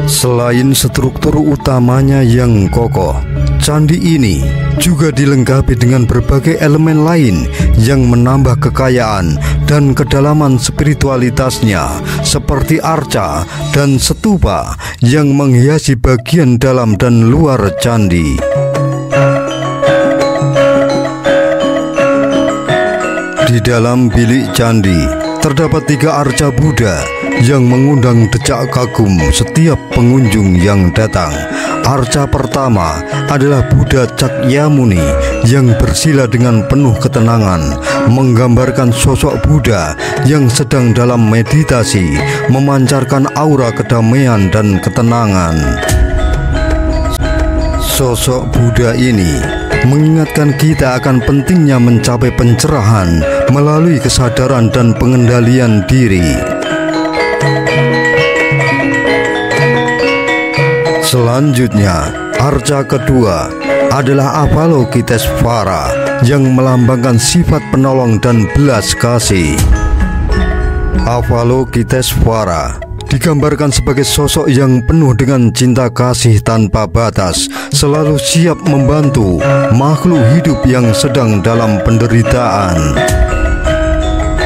Selain struktur utamanya yang kokoh, candi ini juga dilengkapi dengan berbagai elemen lain yang menambah kekayaan dan kedalaman spiritualitasnya, seperti arca dan stupa yang menghiasi bagian dalam dan luar candi. Di dalam bilik candi terdapat 3 arca Buddha yang mengundang decak kagum setiap pengunjung yang datang. Arca pertama adalah Buddha Cakyamuni yang bersila dengan penuh ketenangan, menggambarkan sosok Buddha yang sedang dalam meditasi, memancarkan aura kedamaian dan ketenangan. Sosok Buddha ini mengingatkan kita akan pentingnya mencapai pencerahan melalui kesadaran dan pengendalian diri. Selanjutnya, arca kedua adalah Avalokitesvara yang melambangkan sifat penolong dan belas kasih. Avalokitesvara digambarkan sebagai sosok yang penuh dengan cinta kasih tanpa batas, selalu siap membantu makhluk hidup yang sedang dalam penderitaan.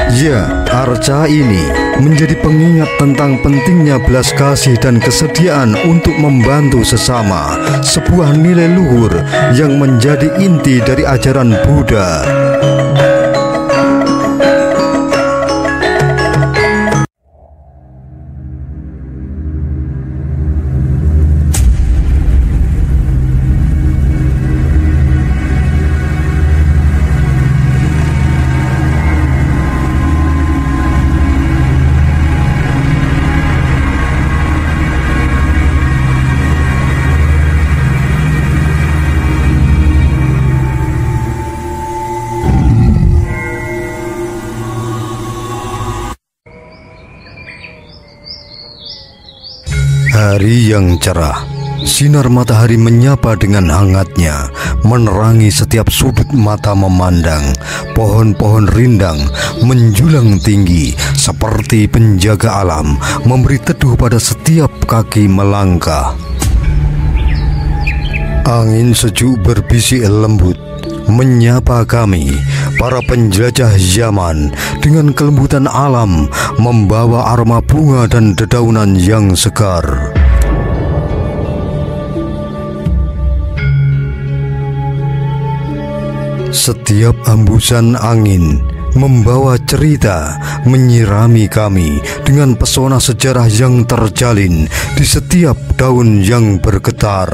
Ya, arca ini menjadi pengingat tentang pentingnya belas kasih dan kesediaan untuk membantu sesama, sebuah nilai luhur yang menjadi inti dari ajaran Buddha. Hari yang cerah, sinar matahari menyapa dengan hangatnya, menerangi setiap sudut mata memandang. Pohon-pohon rindang menjulang tinggi seperti penjaga alam, memberi teduh pada setiap kaki melangkah. Angin sejuk berbisik lembut menyapa kami, para penjelajah zaman, dengan kelembutan alam, membawa aroma bunga dan dedaunan yang segar. Setiap hembusan angin membawa cerita, menyirami kami dengan pesona sejarah yang terjalin di setiap daun yang bergetar.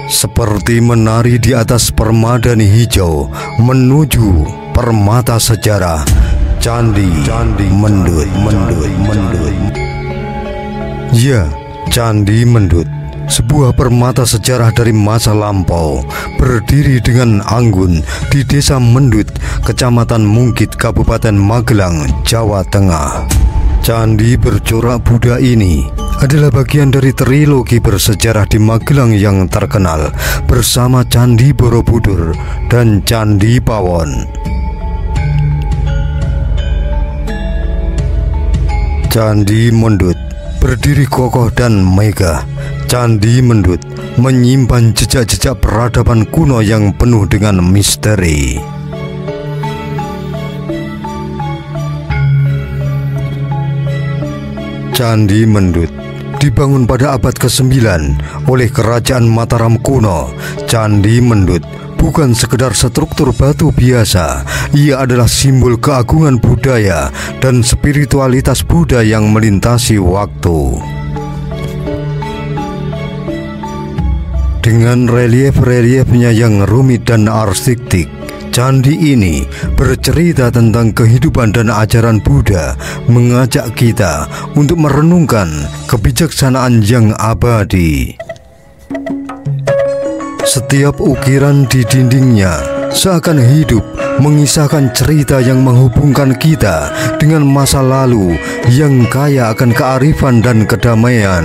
Seperti menari di atas permadani hijau menuju permata sejarah, Candi Mendut. Ya, Candi Mendut, sebuah permata sejarah dari masa lampau, berdiri dengan anggun di Desa Mendut, Kecamatan Mungkit, Kabupaten Magelang, Jawa Tengah. Candi bercorak Buddha ini adalah bagian dari trilogi bersejarah di Magelang yang terkenal bersama Candi Borobudur dan Candi Pawon. Candi Mendut berdiri kokoh dan megah. Candi Mendut menyimpan jejak-jejak peradaban kuno yang penuh dengan misteri. Candi Mendut dibangun pada abad ke-9 oleh Kerajaan Mataram kuno. Candi Mendut bukan sekedar struktur batu biasa, ia adalah simbol keagungan budaya dan spiritualitas Buddha yang melintasi waktu. Dengan relief-reliefnya yang rumit dan arsitektik, candi ini bercerita tentang kehidupan dan ajaran Buddha, mengajak kita untuk merenungkan kebijaksanaan yang abadi. Setiap ukiran di dindingnya seakan hidup, mengisahkan cerita yang menghubungkan kita dengan masa lalu yang kaya akan kearifan dan kedamaian.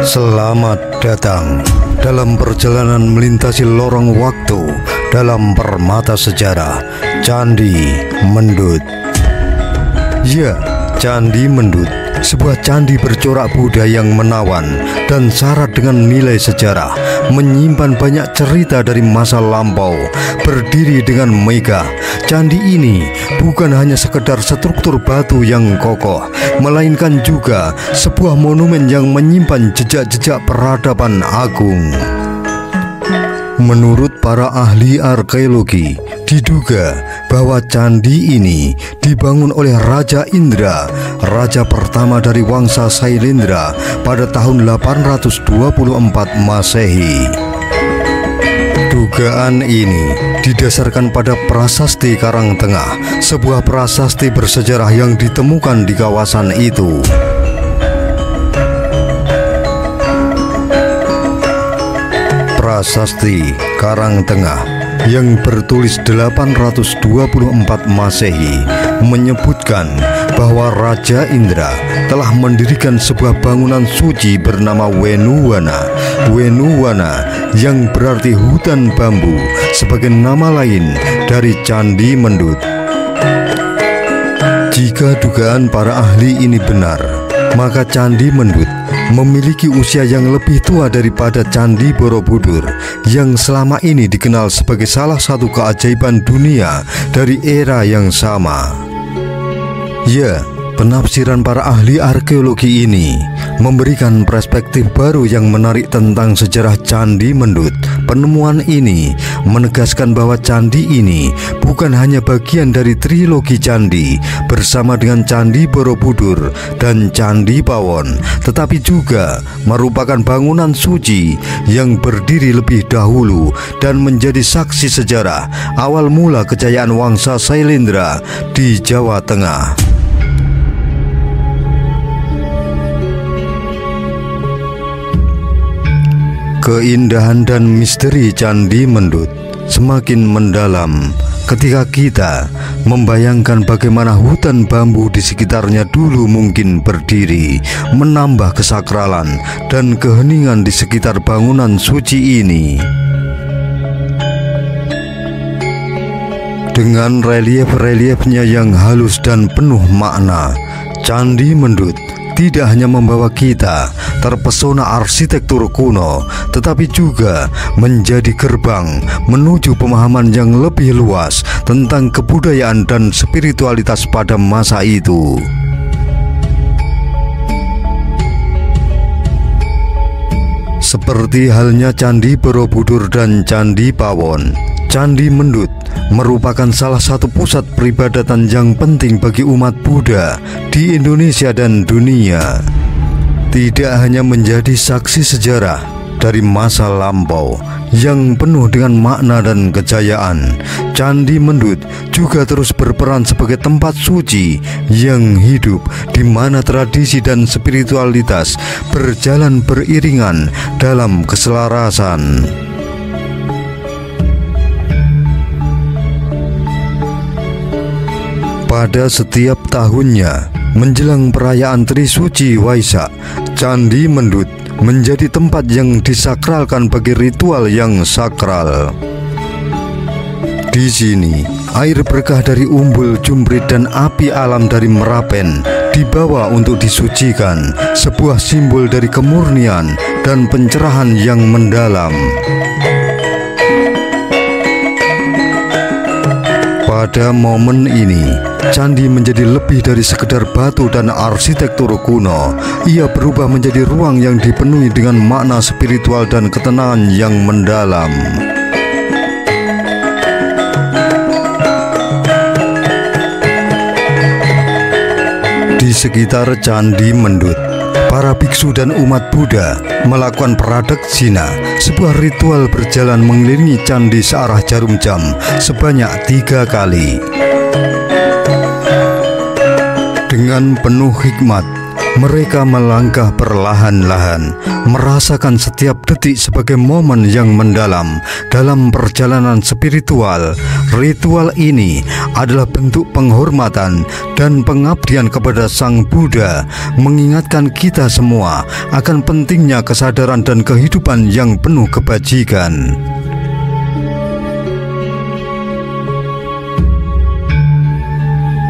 Selamat datang dalam perjalanan melintasi lorong waktu dalam permata sejarah Candi Mendut. Ya, Candi Mendut, sebuah candi bercorak Buddha yang menawan dan syarat dengan nilai sejarah, menyimpan banyak cerita dari masa lampau. Berdiri dengan megah, candi ini bukan hanya sekedar struktur batu yang kokoh, melainkan juga sebuah monumen yang menyimpan jejak-jejak peradaban agung. Menurut para ahli arkeologi, diduga bahwa candi ini dibangun oleh Raja Indra, raja pertama dari Wangsa Sailendra pada tahun 824 Masehi. Dugaan ini didasarkan pada prasasti Karangtengah, sebuah prasasti bersejarah yang ditemukan di kawasan itu. Prasasti Karangtengah yang bertulis 824 Masehi menyebutkan bahwa Raja Indra telah mendirikan sebuah bangunan suci bernama Wenuwana. Wenuwana yang berarti hutan bambu sebagai nama lain dari Candi Mendut. Jika dugaan para ahli ini benar, maka Candi Mendut memiliki usia yang lebih tua daripada Candi Borobudur yang selama ini dikenal sebagai salah satu keajaiban dunia dari era yang sama. Ya, penafsiran para ahli arkeologi ini memberikan perspektif baru yang menarik tentang sejarah Candi Mendut. Penemuan ini menegaskan bahwa candi ini bukan hanya bagian dari trilogi candi bersama dengan Candi Borobudur dan Candi Pawon, tetapi juga merupakan bangunan suci yang berdiri lebih dahulu dan menjadi saksi sejarah awal mula kejayaan Wangsa Sailendra di Jawa Tengah. Keindahan dan misteri Candi Mendut semakin mendalam ketika kita membayangkan bagaimana hutan bambu di sekitarnya dulu mungkin berdiri, menambah kesakralan dan keheningan di sekitar bangunan suci ini. Dengan relief-reliefnya yang halus dan penuh makna, Candi Mendut tidak hanya membawa kita terpesona arsitektur kuno, tetapi juga menjadi gerbang menuju pemahaman yang lebih luas tentang kebudayaan dan spiritualitas pada masa itu. Seperti halnya Candi Borobudur dan Candi Pawon, Candi Mendut merupakan salah satu pusat peribadatan yang penting bagi umat Buddha di Indonesia dan dunia. Tidak hanya menjadi saksi sejarah dari masa lampau yang penuh dengan makna dan kejayaan, Candi Mendut juga terus berperan sebagai tempat suci yang hidup, di mana tradisi dan spiritualitas berjalan beriringan dalam keselarasan. Pada setiap tahunnya, menjelang perayaan Trisuci Waisak, Candi Mendut menjadi tempat yang disakralkan bagi ritual yang sakral. Di sini, air berkah dari Umbul Jumprit dan api alam dari Merapen dibawa untuk disucikan, sebuah simbol dari kemurnian dan pencerahan yang mendalam. Pada momen ini, candi menjadi lebih dari sekedar batu dan arsitektur kuno. Ia berubah menjadi ruang yang dipenuhi dengan makna spiritual dan ketenangan yang mendalam. Di sekitar Candi Mendut, para biksu dan umat Buddha melakukan pradaksina, sebuah ritual berjalan mengelilingi candi searah jarum jam sebanyak 3 kali. Dengan penuh hikmat, mereka melangkah perlahan-lahan, merasakan setiap detik sebagai momen yang mendalam dalam perjalanan spiritual. Ritual ini adalah bentuk penghormatan dan pengabdian kepada Sang Buddha, mengingatkan kita semua akan pentingnya kesadaran dan kehidupan yang penuh kebajikan.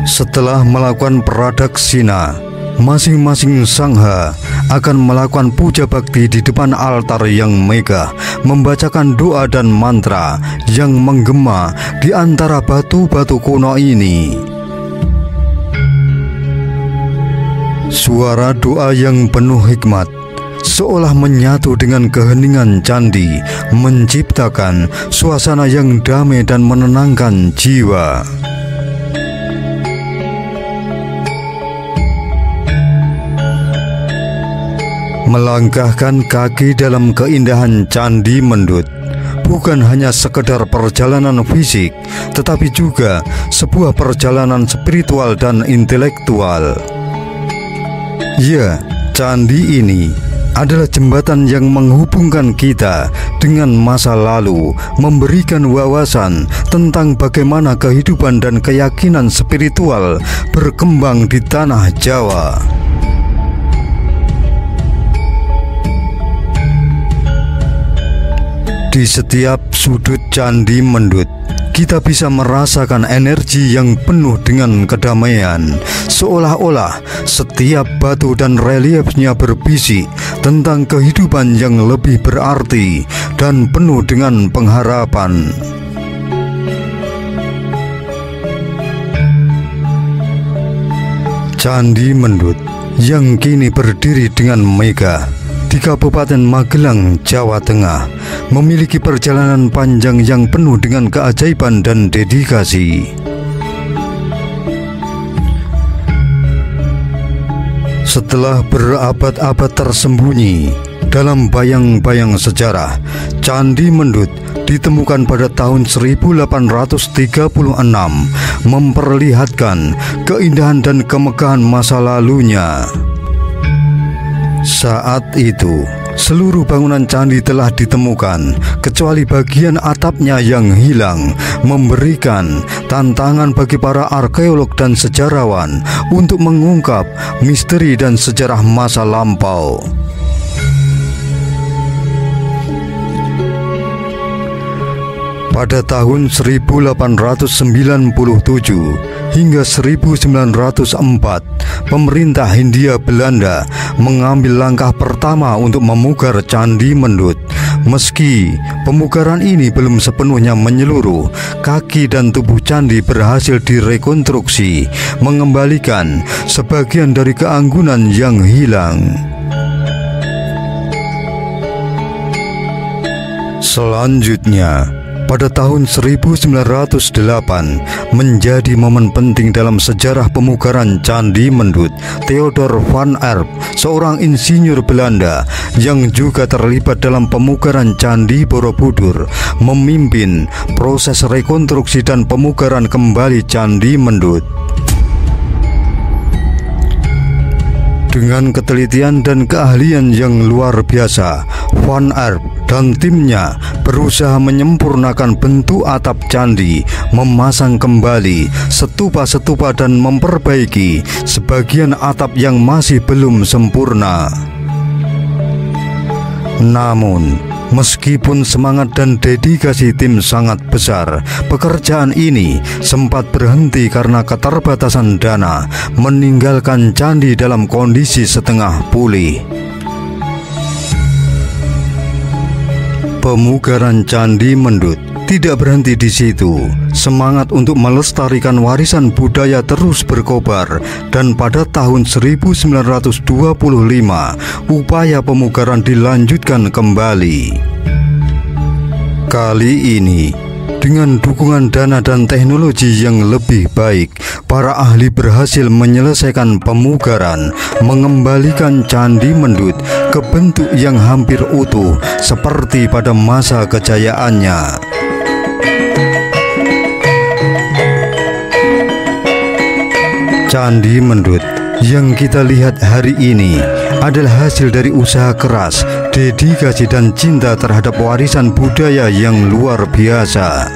Setelah melakukan pradaksina, masing-masing sangha akan melakukan puja bakti di depan altar yang megah, membacakan doa dan mantra yang menggema di antara batu-batu kuno ini. Suara doa yang penuh hikmat seolah menyatu dengan keheningan candi, menciptakan suasana yang damai dan menenangkan jiwa. Melangkahkan kaki dalam keindahan Candi Mendut bukan hanya sekedar perjalanan fisik, tetapi juga sebuah perjalanan spiritual dan intelektual. Ya, candi ini adalah jembatan yang menghubungkan kita dengan masa lalu, memberikan wawasan tentang bagaimana kehidupan dan keyakinan spiritual berkembang di tanah Jawa. Di setiap sudut Candi Mendut, kita bisa merasakan energi yang penuh dengan kedamaian, seolah-olah setiap batu dan reliefnya berbisik tentang kehidupan yang lebih berarti dan penuh dengan pengharapan. Candi Mendut yang kini berdiri dengan megah di Kabupaten Magelang, Jawa Tengah, memiliki perjalanan panjang yang penuh dengan keajaiban dan dedikasi. Setelah berabad-abad tersembunyi dalam bayang-bayang sejarah, Candi Mendut ditemukan pada tahun 1836, memperlihatkan keindahan dan kemegahan masa lalunya. Saat itu, seluruh bangunan candi telah ditemukan, kecuali bagian atapnya yang hilang, memberikan tantangan bagi para arkeolog dan sejarawan untuk mengungkap misteri dan sejarah masa lampau. Pada tahun 1897 hingga 1904, pemerintah Hindia Belanda mengambil langkah pertama untuk memugar Candi Mendut. Meski pemugaran ini belum sepenuhnya menyeluruh, kaki dan tubuh candi berhasil direkonstruksi, mengembalikan sebagian dari keanggunan yang hilang. Selanjutnya, pada tahun 1908 menjadi momen penting dalam sejarah pemugaran Candi Mendut. Theodor van Erp, seorang insinyur Belanda yang juga terlibat dalam pemugaran Candi Borobudur, memimpin proses rekonstruksi dan pemugaran kembali Candi Mendut. Dengan ketelitian dan keahlian yang luar biasa, Van Erp dan timnya berusaha menyempurnakan bentuk atap candi, memasang kembali stupa-stupa dan memperbaiki sebagian atap yang masih belum sempurna. Namun, meskipun semangat dan dedikasi tim sangat besar, pekerjaan ini sempat berhenti karena keterbatasan dana, meninggalkan candi dalam kondisi setengah pulih. Pemugaran Candi Mendut tidak berhenti di situ. Semangat untuk melestarikan warisan budaya terus berkobar, dan pada tahun 1925 upaya pemugaran dilanjutkan kembali. Kali ini, dengan dukungan dana dan teknologi yang lebih baik, para ahli berhasil menyelesaikan pemugaran, mengembalikan Candi Mendut ke bentuk yang hampir utuh seperti pada masa kejayaannya. Candi Mendut yang kita lihat hari ini adalah hasil dari usaha keras, dedikasi dan cinta terhadap warisan budaya yang luar biasa.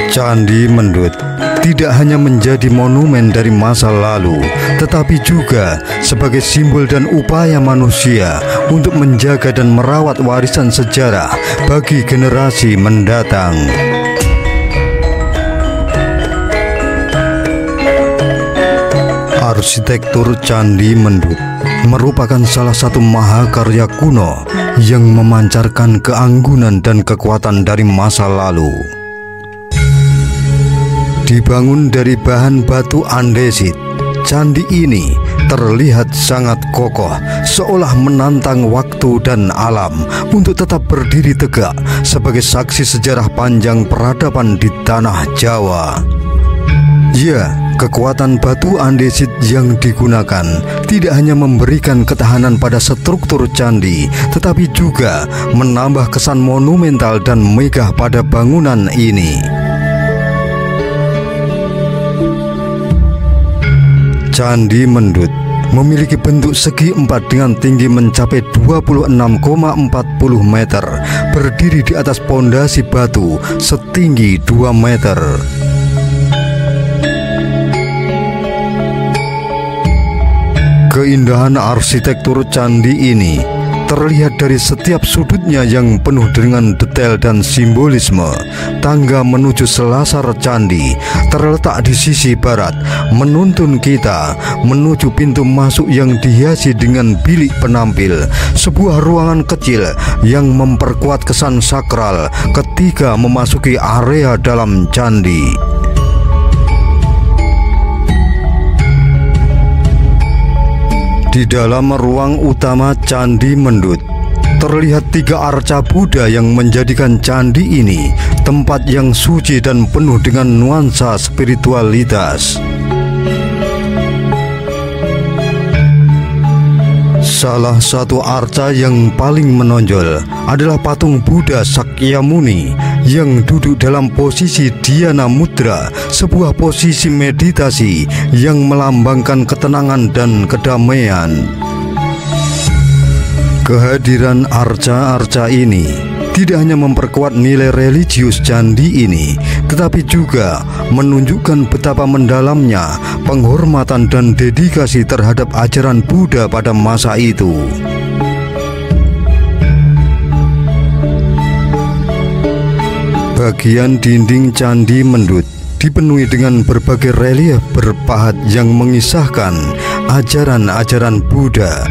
Candi Mendut tidak hanya menjadi monumen dari masa lalu, tetapi juga sebagai simbol dan upaya manusia untuk menjaga dan merawat warisan sejarah bagi generasi mendatang. Arsitektur Candi Mendut merupakan salah satu mahakarya kuno yang memancarkan keanggunan dan kekuatan dari masa lalu. Dibangun dari bahan batu andesit, candi ini terlihat sangat kokoh, seolah menantang waktu dan alam untuk tetap berdiri tegak sebagai saksi sejarah panjang peradaban di tanah Jawa. Ya, kekuatan batu andesit yang digunakan tidak hanya memberikan ketahanan pada struktur candi, tetapi juga menambah kesan monumental dan megah pada bangunan ini. Candi Mendut memiliki bentuk segi empat dengan tinggi mencapai 26,40 meter, berdiri di atas pondasi batu setinggi 2 meter. Keindahan arsitektur candi ini terlihat dari setiap sudutnya yang penuh dengan detail dan simbolisme. Tangga menuju selasar candi terletak di sisi barat, menuntun kita menuju pintu masuk yang dihiasi dengan bilik penampil, sebuah ruangan kecil yang memperkuat kesan sakral ketika memasuki area dalam candi. Di dalam ruang utama Candi Mendut terlihat 3 arca Buddha yang menjadikan candi ini tempat yang suci dan penuh dengan nuansa spiritualitas. Salah satu arca yang paling menonjol adalah patung Buddha Sakyamuni yang duduk dalam posisi Dhyana Mudra, sebuah posisi meditasi yang melambangkan ketenangan dan kedamaian. Kehadiran arca-arca ini tidak hanya memperkuat nilai religius candi ini, tetapi juga menunjukkan betapa mendalamnya penghormatan dan dedikasi terhadap ajaran Buddha pada masa itu. Bagian dinding Candi Mendut dipenuhi dengan berbagai relief berpahat yang mengisahkan ajaran-ajaran Buddha.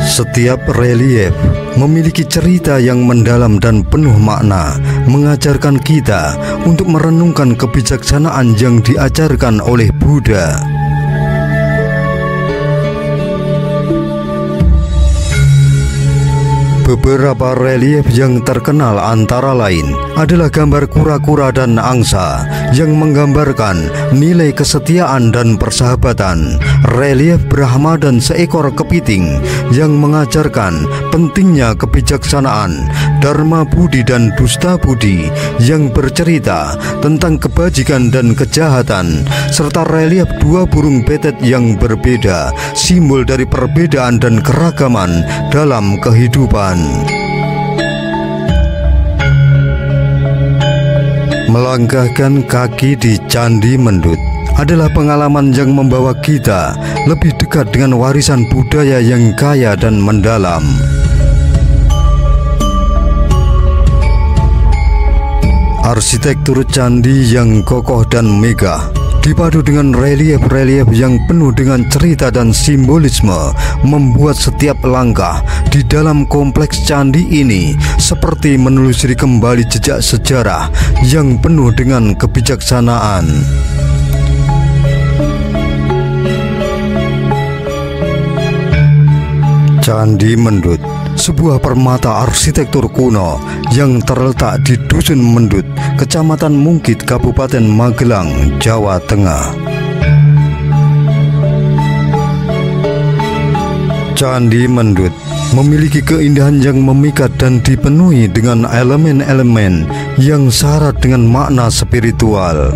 Setiap relief memiliki cerita yang mendalam dan penuh makna, mengajarkan kita untuk merenungkan kebijaksanaan yang diajarkan oleh Buddha. Beberapa relief yang terkenal antara lain adalah gambar kura-kura dan angsa yang menggambarkan nilai kesetiaan dan persahabatan, relief Brahma dan seekor kepiting yang mengajarkan pentingnya kebijaksanaan, Dharma Budi dan Dusta Budi yang bercerita tentang kebajikan dan kejahatan, serta relief 2 burung betet yang berbeda, simbol dari perbedaan dan keragaman dalam kehidupan. Melangkahkan kaki di Candi Mendut adalah pengalaman yang membawa kita lebih dekat dengan warisan budaya yang kaya dan mendalam. Arsitektur candi yang kokoh dan megah dipadu dengan relief-relief yang penuh dengan cerita dan simbolisme membuat setiap langkah di dalam kompleks candi ini seperti menelusuri kembali jejak sejarah yang penuh dengan kebijaksanaan. Candi Mendut, sebuah permata arsitektur kuno yang terletak di Dusun Mendut, Kecamatan Mungkit, Kabupaten Magelang, Jawa Tengah. Candi Mendut memiliki keindahan yang memikat dan dipenuhi dengan elemen-elemen yang syarat dengan makna spiritual.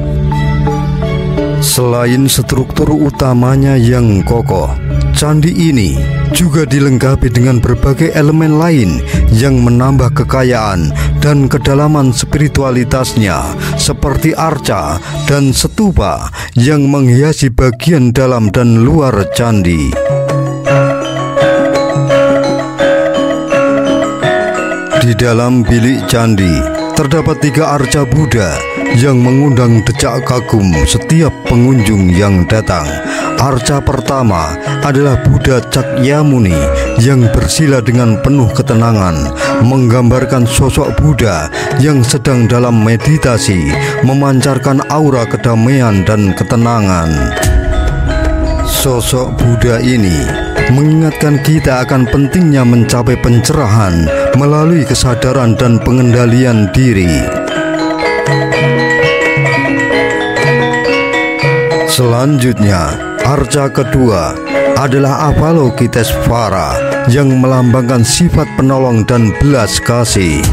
Selain struktur utamanya yang kokoh, candi ini juga dilengkapi dengan berbagai elemen lain yang menambah kekayaan dan kedalaman spiritualitasnya, seperti arca dan stupa yang menghiasi bagian dalam dan luar candi. Di dalam bilik candi terdapat 3 arca Buddha yang mengundang decak kagum setiap pengunjung yang datang. Arca pertama adalah Buddha Cakyamuni yang bersila dengan penuh ketenangan, menggambarkan sosok Buddha yang sedang dalam meditasi, memancarkan aura kedamaian dan ketenangan. Sosok Buddha ini mengingatkan kita akan pentingnya mencapai pencerahan melalui kesadaran dan pengendalian diri. Selanjutnya, arca kedua adalah Avalokitesvara yang melambangkan sifat penolong dan belas kasih.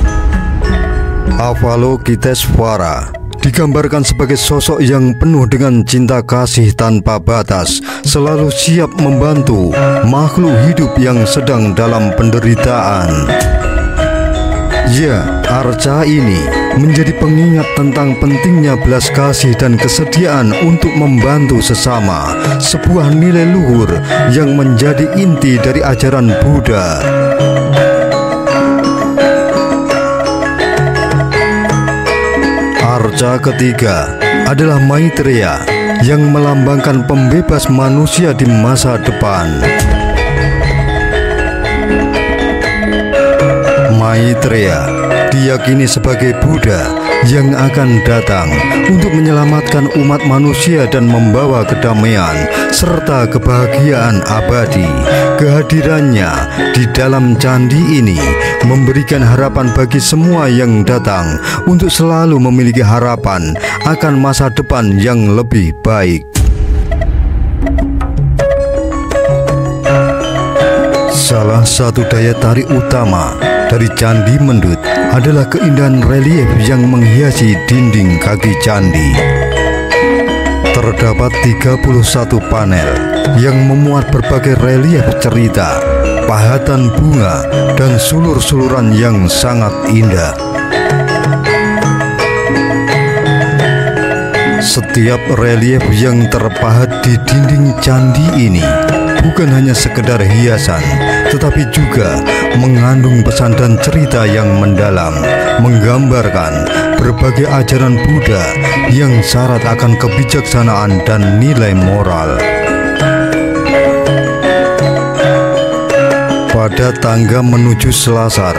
Avalokitesvara digambarkan sebagai sosok yang penuh dengan cinta kasih tanpa batas, selalu siap membantu makhluk hidup yang sedang dalam penderitaan. Ya, arca ini menjadi pengingat tentang pentingnya belas kasih dan kesediaan untuk membantu sesama, sebuah nilai luhur yang menjadi inti dari ajaran Buddha. Arca ketiga adalah Maitreya yang melambangkan pembebas manusia di masa depan. Maitreya diyakini sebagai Buddha yang akan datang untuk menyelamatkan umat manusia dan membawa kedamaian serta kebahagiaan abadi. Kehadirannya di dalam candi ini memberikan harapan bagi semua yang datang untuk selalu memiliki harapan akan masa depan yang lebih baik. Salah satu daya tarik utama dari Candi Mendut adalah keindahan relief yang menghiasi dinding kaki candi. Terdapat 31 panel yang memuat berbagai relief cerita, pahatan bunga, dan sulur-suluran yang sangat indah. Setiap relief yang terpahat di dinding candi ini bukan hanya sekedar hiasan, tetapi juga mengandung pesan dan cerita yang mendalam, menggambarkan berbagai ajaran Buddha yang syarat akan kebijaksanaan dan nilai moral. Pada tangga menuju Selasar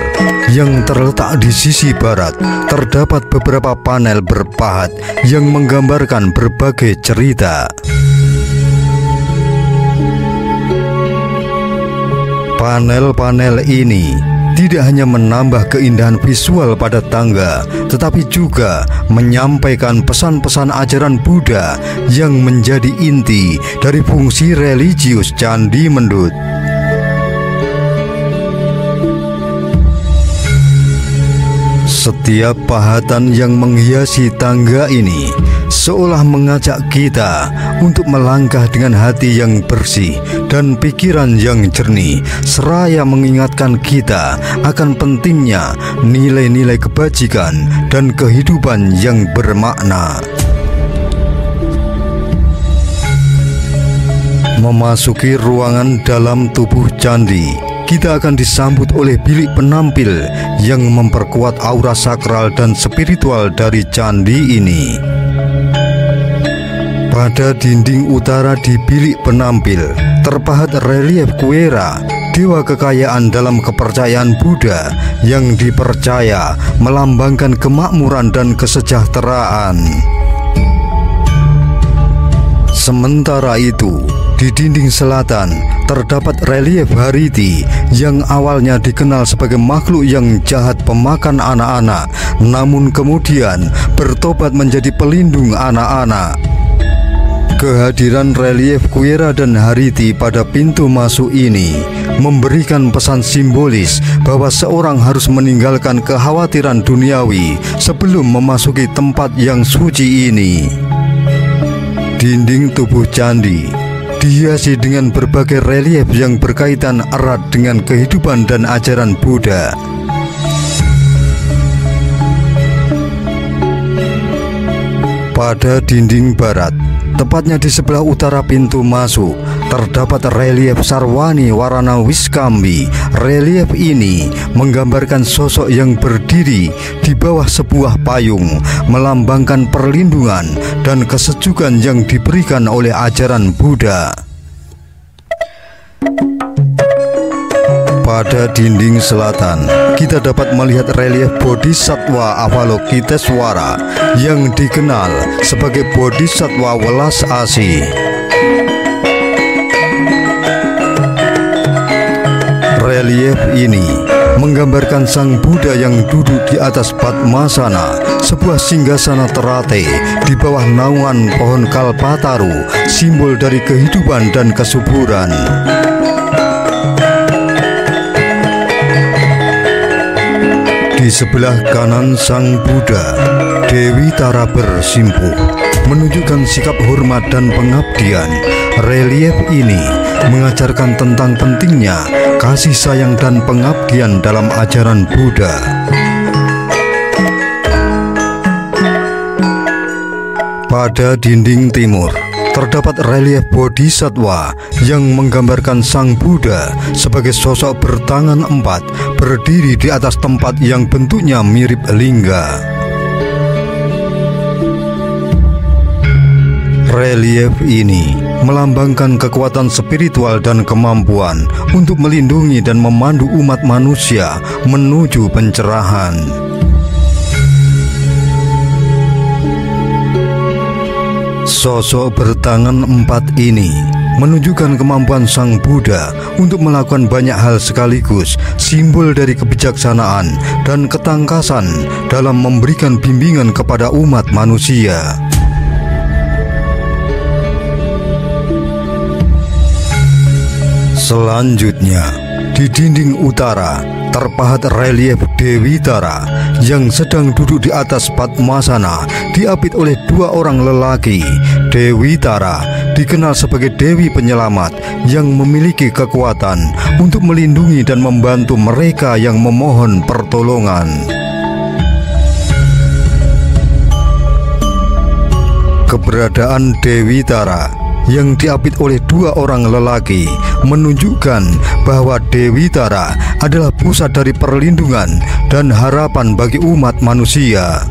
yang terletak di sisi barat, terdapat beberapa panel berpahat yang menggambarkan berbagai cerita. Panel-panel ini tidak hanya menambah keindahan visual pada tangga, tetapi juga menyampaikan pesan-pesan ajaran Buddha yang menjadi inti dari fungsi religius Candi Mendut. Setiap pahatan yang menghiasi tangga ini seolah mengajak kita untuk melangkah dengan hati yang bersih dan pikiran yang jernih, seraya mengingatkan kita akan pentingnya nilai-nilai kebajikan dan kehidupan yang bermakna. Memasuki ruangan dalam tubuh candi, kita akan disambut oleh bilik penampil yang memperkuat aura sakral dan spiritual dari candi ini. Pada dinding utara di bilik penampil terpahat relief Kuera, dewa kekayaan dalam kepercayaan Buddha yang dipercaya melambangkan kemakmuran dan kesejahteraan. Sementara itu, di dinding selatan terdapat relief Hariti yang awalnya dikenal sebagai makhluk yang jahat pemakan anak-anak, namun kemudian bertobat menjadi pelindung anak-anak. Kehadiran relief Kuera dan Hariti pada pintu masuk ini memberikan pesan simbolis bahwa seorang harus meninggalkan kekhawatiran duniawi sebelum memasuki tempat yang suci ini. Dinding tubuh candi dihiasi dengan berbagai relief yang berkaitan erat dengan kehidupan dan ajaran Buddha. Pada dinding barat Tepatnya di sebelah utara pintu masuk terdapat relief Sarwani Warana Wiskambi. Relief ini menggambarkan sosok yang berdiri di bawah sebuah payung, melambangkan perlindungan dan kesejukan yang diberikan oleh ajaran Buddha. Pada dinding selatan, kita dapat melihat relief Bodhisattva Avalokiteswara yang dikenal sebagai Bodhisattva welas asih. Relief ini menggambarkan Sang Buddha yang duduk di atas Padmasana, sebuah singgasana teratai di bawah naungan pohon kalpataru, simbol dari kehidupan dan kesuburan. Di sebelah kanan Sang Buddha, Dewi Tara bersimpuh, menunjukkan sikap hormat dan pengabdian. Relief ini mengajarkan tentang pentingnya kasih sayang dan pengabdian dalam ajaran Buddha. Pada dinding timur terdapat relief Bodhisattva yang menggambarkan Sang Buddha sebagai sosok bertangan empat, berdiri di atas tempat yang bentuknya mirip lingga. Relief ini melambangkan kekuatan spiritual dan kemampuan untuk melindungi dan memandu umat manusia menuju pencerahan. Sosok bertangan empat ini menunjukkan kemampuan Sang Buddha untuk melakukan banyak hal sekaligus, simbol dari kebijaksanaan dan ketangkasan dalam memberikan bimbingan kepada umat manusia. Selanjutnya, di dinding utara terpahat relief Dewi Tara yang sedang duduk di atas Padmasana, diapit oleh dua orang lelaki. Dewi Tara dikenal sebagai Dewi Penyelamat yang memiliki kekuatan untuk melindungi dan membantu mereka yang memohon pertolongan. Keberadaan Dewi Tara yang diapit oleh dua orang lelaki menunjukkan bahwa Dewi Tara adalah pusat dari perlindungan dan harapan bagi umat manusia.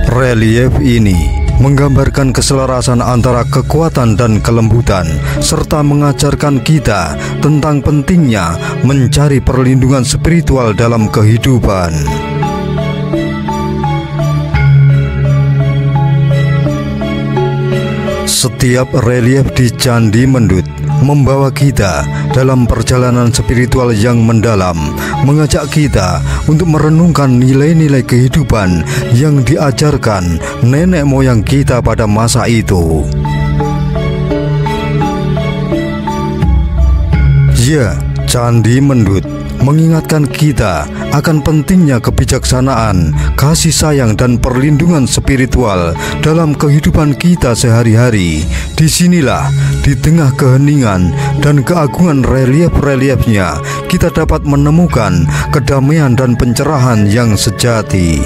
Relief ini menggambarkan keselarasan antara kekuatan dan kelembutan, serta mengajarkan kita tentang pentingnya mencari perlindungan spiritual dalam kehidupan. Setiap relief di Candi Mendut membawa kita dalam perjalanan spiritual yang mendalam, mengajak kita untuk merenungkan nilai-nilai kehidupan yang diajarkan nenek moyang kita pada masa itu. Ya, Candi Mendut mengingatkan kita akan pentingnya kebijaksanaan, kasih sayang, dan perlindungan spiritual dalam kehidupan kita sehari-hari. Disinilah, di tengah keheningan dan keagungan relief-reliefnya, kita dapat menemukan kedamaian dan pencerahan yang sejati.